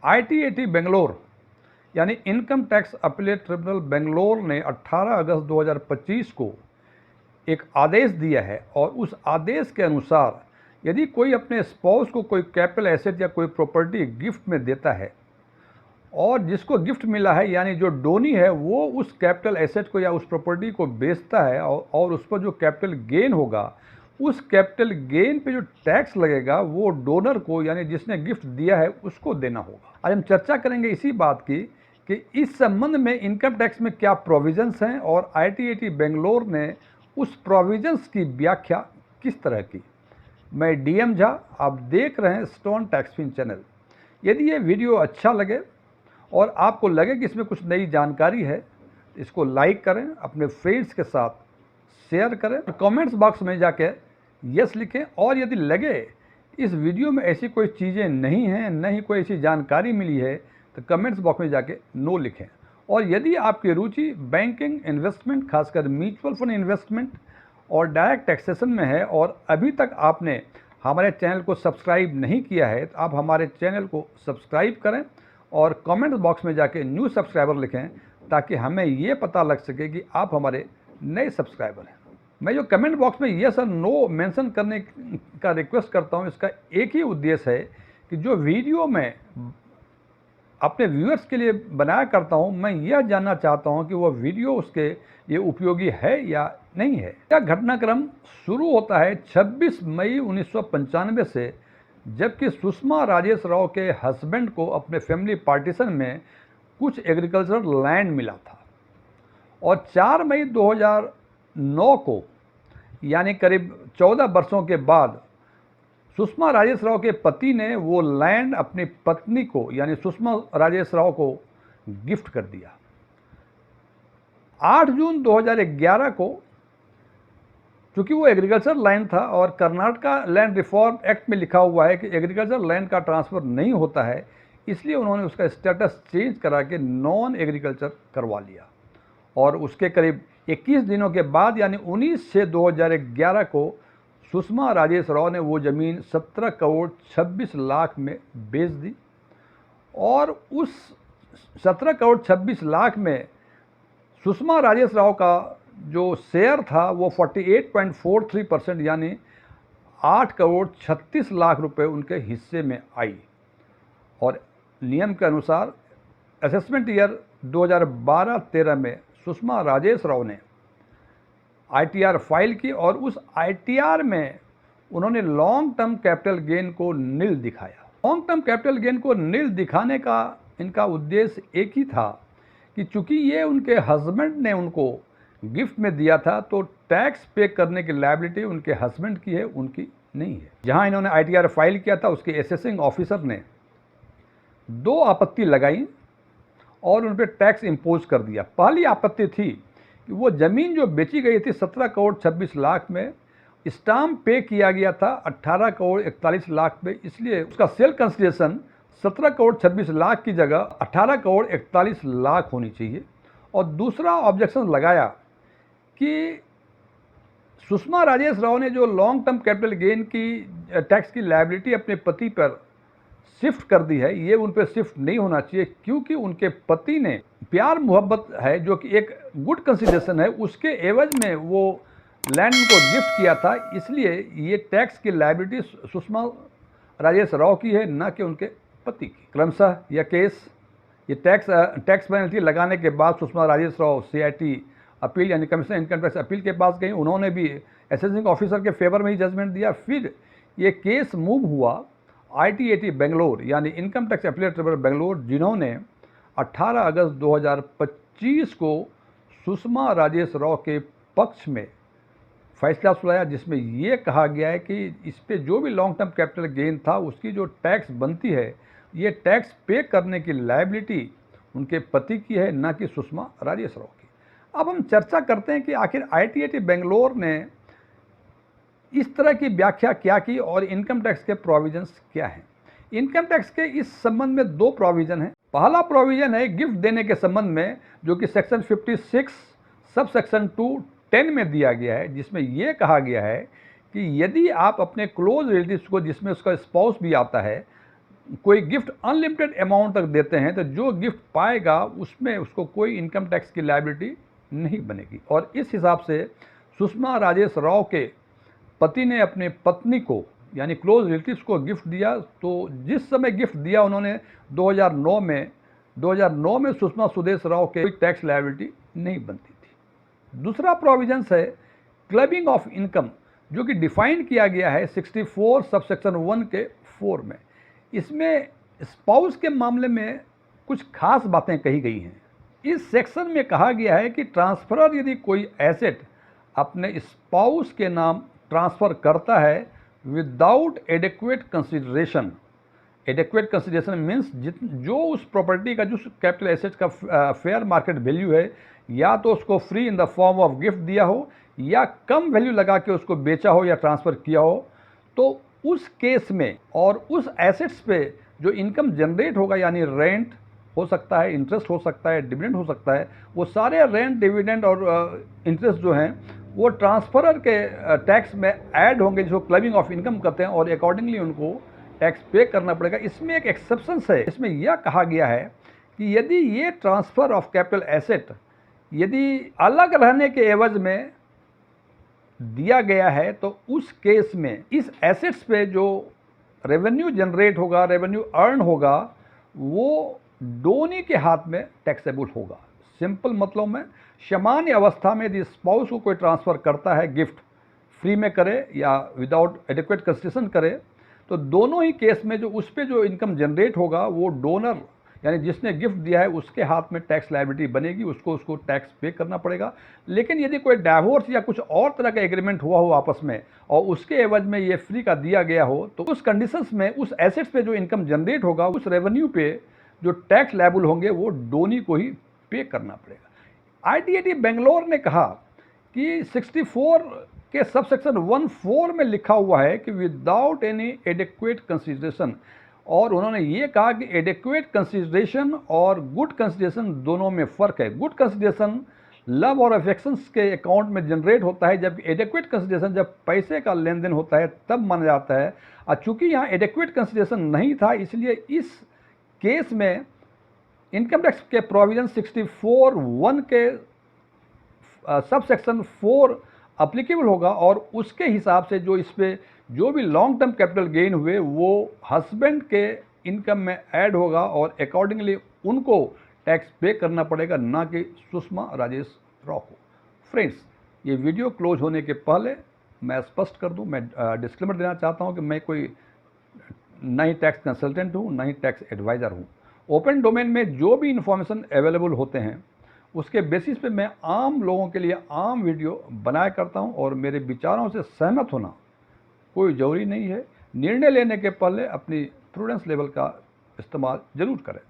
ITAT Bangalore यानी income tax appellate tribunal Bangalore ने 18 अगस्त 2025 को एक आदेश दिया है और उस आदेश के अनुसार यदि कोई अपने स्पाउस को कोई कैपिटल एसेट या कोई प्रॉपर्टी गिफ्ट में देता है और जिसको गिफ्ट मिला है यानी जो डोनी है वो उस कैपिटल एसेट को या उस प्रॉपर्टी को बेचता है और उस पर जो कैपिटल गेन होगा उस कैपिटल गेन पे जो टैक्स लगेगा वो डोनर को यानी जिसने गिफ्ट दिया है उसको देना होगा। आज हम चर्चा करेंगे इसी बात की कि इस संबंध में इनकम टैक्स में क्या प्रोविजंस हैं और आईटीएटी बेंगलोर ने उस प्रोविजंस की व्याख्या किस तरह की। मैं डीएम झा, आप देख रहे हैं स्टोन टैक्सफिन चैनल। यदि ये वीडियो अच्छा लगे और आपको लगे कि इसमें कुछ नई जानकारी है तो इसको लाइक करें, अपने फ्रेंड्स के साथ शेयर करें, कमेंट्स बॉक्स में जाके यस लिखें और यदि लगे इस वीडियो में ऐसी कोई चीज़ें नहीं हैं, न ही कोई ऐसी जानकारी मिली है तो कमेंट्स बॉक्स में जाके नो लिखें। और यदि आपकी रुचि बैंकिंग, इन्वेस्टमेंट, खासकर म्यूचुअल फंड इन्वेस्टमेंट और डायरेक्ट टैक्सेशन में है और अभी तक आपने हमारे चैनल को सब्सक्राइब नहीं किया है तो आप हमारे चैनल को सब्सक्राइब करें और कमेंट बॉक्स में जाके न्यू सब्सक्राइबर लिखें ताकि हमें ये पता लग सके कि आप हमारे नए सब्सक्राइबर हैं। मैं जो कमेंट बॉक्स में यस और नो मेंशन करने का रिक्वेस्ट करता हूं, इसका एक ही उद्देश्य है कि जो वीडियो मैं अपने व्यूअर्स के लिए बनाया करता हूं, मैं यह जानना चाहता हूं कि वह वीडियो उसके लिए उपयोगी है या नहीं है। यह घटनाक्रम शुरू होता है 26 मई 1995 से, जबकि सुषमा राजेश राव के हस्बैंड को अपने फैमिली पार्टीशन में कुछ एग्रीकल्चरल लैंड मिला था और 4 मई 2009 को यानी करीब 14 वर्षों के बाद सुषमा राजेश राव के पति ने वो लैंड अपनी पत्नी को यानी सुषमा राजेश राव को गिफ्ट कर दिया। 8 जून 2011 को, चूँकि वो एग्रीकल्चर लैंड था और कर्नाटका लैंड रिफॉर्म एक्ट में लिखा हुआ है कि एग्रीकल्चर लैंड का ट्रांसफ़र नहीं होता है, इसलिए उन्होंने उसका स्टेटस चेंज करा के नॉन एग्रीकल्चर करवा लिया और उसके करीब 21 दिनों के बाद यानी 19/6/2011 को सुषमा राजेश राव ने वो ज़मीन 17 करोड़ 26 लाख में बेच दी और उस 17 करोड़ 26 लाख में सुषमा राजेश राव का जो शेयर था वो 48.43% यानी 8 करोड़ 36 लाख रुपए उनके हिस्से में आई। और नियम के अनुसार असेसमेंट ईयर 2012-13 में सुषमा राजेश राव ने आईटीआर फाइल की और उस आईटीआर में उन्होंने लॉन्ग टर्म कैपिटल गेन को नील दिखाया। लॉन्ग टर्म कैपिटल गेन को नील दिखाने का इनका उद्देश्य एक ही था कि चूंकि ये उनके हस्बैंड ने उनको गिफ्ट में दिया था तो टैक्स पे करने की लायबिलिटी उनके हस्बैंड की है, उनकी नहीं है। जहां इन्होंने आईटीआर फाइल किया था उसके असेसिंग ऑफिसर ने 2 आपत्ति लगाई और उन पर टैक्स इम्पोज कर दिया। पहली आपत्ति थी कि वो ज़मीन जो बेची गई थी 17 करोड़ 26 लाख में, स्टाम्प पे किया गया था 18 करोड़ 41 लाख में, इसलिए उसका सेल कंसिडरेशन 17 करोड़ 26 लाख की जगह 18 करोड़ 41 लाख होनी चाहिए। और दूसरा ऑब्जेक्शन लगाया कि सुषमा राजेश राव ने जो लॉन्ग टर्म कैपिटल गेन की टैक्स की लायबिलिटी अपने पति पर शिफ्ट कर दी है, ये उन पर शिफ्ट नहीं होना चाहिए क्योंकि उनके पति ने प्यार मोहब्बत है जो कि एक गुड कंसिडरेशन है, उसके एवज में वो लैंड को गिफ्ट किया था, इसलिए ये टैक्स की लायबिलिटी सुषमा राजेश राव की है न कि उनके पति की। क्रमशः यह केस ये टैक्स पेनल्टी लगाने के बाद सुषमा राजेश राव सीआईटी अपील यानी कमिश्नर इनकम टैक्स अपील के पास गई। उन्होंने भी असेसिंग ऑफिसर के फेवर में ही जजमेंट दिया। फिर ये केस मूव हुआ आईटीएटी बेंगलोर यानी income tax appellate tribunal Bangalore, जिन्होंने 18 अगस्त 2025 को सुषमा राजेश राव के पक्ष में फैसला सुनाया, जिसमें ये कहा गया है कि इस पे जो भी लॉन्ग टर्म कैपिटल गेन था उसकी जो टैक्स बनती है ये टैक्स पे करने की लायबिलिटी उनके पति की है, न कि सुषमा राजेश राव की। अब हम चर्चा करते हैं कि आखिर आईटीएटी बेंगलोर ने इस तरह की व्याख्या क्या की और इनकम टैक्स के प्रोविजंस क्या हैं। इनकम टैक्स के इस संबंध में 2 प्रोविज़न हैं। पहला प्रोविज़न है गिफ्ट देने के संबंध में, जो कि सेक्शन 56 सब सेक्शन 2(10) में दिया गया है, जिसमें यह कहा गया है कि यदि आप अपने क्लोज रिलेटिव्स को, जिसमें उसका स्पाउस भी आता है, कोई गिफ्ट अनलिमिटेड अमाउंट तक देते हैं तो जो गिफ्ट पाएगा उसमें उसको कोई इनकम टैक्स की लायबिलिटी नहीं बनेगी। और इस हिसाब से सुषमा राजेश राव के पति ने अपनी पत्नी को यानी क्लोज रिलेटिव्स को गिफ्ट दिया, तो जिस समय गिफ्ट दिया उन्होंने 2009 में सुषमा सुदेश राव के कोई टैक्स लायबिलिटी नहीं बनती थी। दूसरा प्रोविजंस है क्लबिंग ऑफ इनकम, जो कि डिफाइन किया गया है 64 सबसेक्शन 1 के 4 में। इसमें स्पाउस के मामले में कुछ खास बातें कही गई हैं। इस सेक्शन में कहा गया है कि ट्रांसफरर यदि कोई एसेट अपने स्पाउस के नाम ट्रांसफ़र करता है without adequate consideration, adequate consideration means जो उस प्रॉपर्टी का जो कैपिटल एसेट का फेयर मार्केट वैल्यू है, या तो उसको free in the form of gift दिया हो या कम वैल्यू लगा के उसको बेचा हो या ट्रांसफ़र किया हो, तो उस केस में और उस एसेट्स पे जो इनकम जनरेट होगा, यानी रेंट हो सकता है, इंटरेस्ट हो सकता है, डिविडेंड हो सकता है, वो सारे रेंट, डिविडेंड और इंटरेस्ट जो हैं वो ट्रांसफरर के टैक्स में ऐड होंगे, जो क्लबिंग ऑफ इनकम करते हैं, और अकॉर्डिंगली उनको टैक्स पे करना पड़ेगा। इसमें एक एक्सेप्शन है। इसमें यह कहा गया है कि यदि ये ट्रांसफ़र ऑफ कैपिटल एसेट यदि अलग रहने के एवज में दिया गया है, तो उस केस में इस एसेट्स पे जो रेवेन्यू जनरेट होगा, रेवेन्यू अर्न होगा, वो डोनी के हाथ में टैक्सेबल होगा। सिंपल मतलब में सामान्य अवस्था में यदि स्पाउस को कोई ट्रांसफ़र करता है, गिफ्ट फ्री में करे या विदाउट एडिक्वेट कंसिडरेशन करे, तो दोनों ही केस में जो उस पर जो इनकम जनरेट होगा वो डोनर यानी जिसने गिफ्ट दिया है उसके हाथ में टैक्स लायबिलिटी बनेगी, उसको टैक्स पे करना पड़ेगा। लेकिन यदि कोई डाइवोर्स या कुछ और तरह का एग्रीमेंट हुआ हो आपस में और उसके एवज में ये फ्री का दिया गया हो, तो उस कंडीशंस में उस एसेट्स पे जो इनकम जनरेट होगा, उस रेवेन्यू पे जो टैक्स लायबल होंगे वो डोनी को ही पे करना पड़ेगा। ITAT बेंगलोर ने कहा कि 64 के सबसेक्शन 1(4) में लिखा हुआ है कि विदाउट एनी एडिक्वेट कंसिडरेशन, और उन्होंने ये कहा कि एडिक्वेट कंसिडरेशन और गुड कंसिडरेशन दोनों में फ़र्क है। गुड कंसिडरेशन लव और अफेक्शंस के अकाउंट में जनरेट होता है, जबकि एडिक्वेट कंसिडरेशन जब पैसे का लेन देन होता है तब माना जाता है। और चूँकि यहाँ एडिक्वेट कंसिडरेशन नहीं था, इसलिए इस केस में इनकम टैक्स के प्रोविजन 64(1) के सबसेक्शन 4 अप्लीकेबल होगा, और उसके हिसाब से जो इस पे जो भी लॉन्ग टर्म कैपिटल गेन हुए वो हस्बैंड के इनकम में ऐड होगा, और अकॉर्डिंगली उनको टैक्स पे करना पड़ेगा, ना कि सुषमा राजेश राव को। फ्रेंड्स, ये वीडियो क्लोज होने के पहले मैं स्पष्ट कर दूं, मैं डिस्क्लेमर देना चाहता हूं कि मैं कोई ना ही टैक्स कंसल्टेंट हूं, ना ही टैक्स एडवाइज़र हूं। ओपन डोमेन में जो भी इंफॉर्मेशन अवेलेबल होते हैं उसके बेसिस पे मैं आम लोगों के लिए आम वीडियो बनाया करता हूं, और मेरे विचारों से सहमत होना कोई ज़रूरी नहीं है। निर्णय लेने के पहले अपनी प्रूडेंस लेवल का इस्तेमाल ज़रूर करें।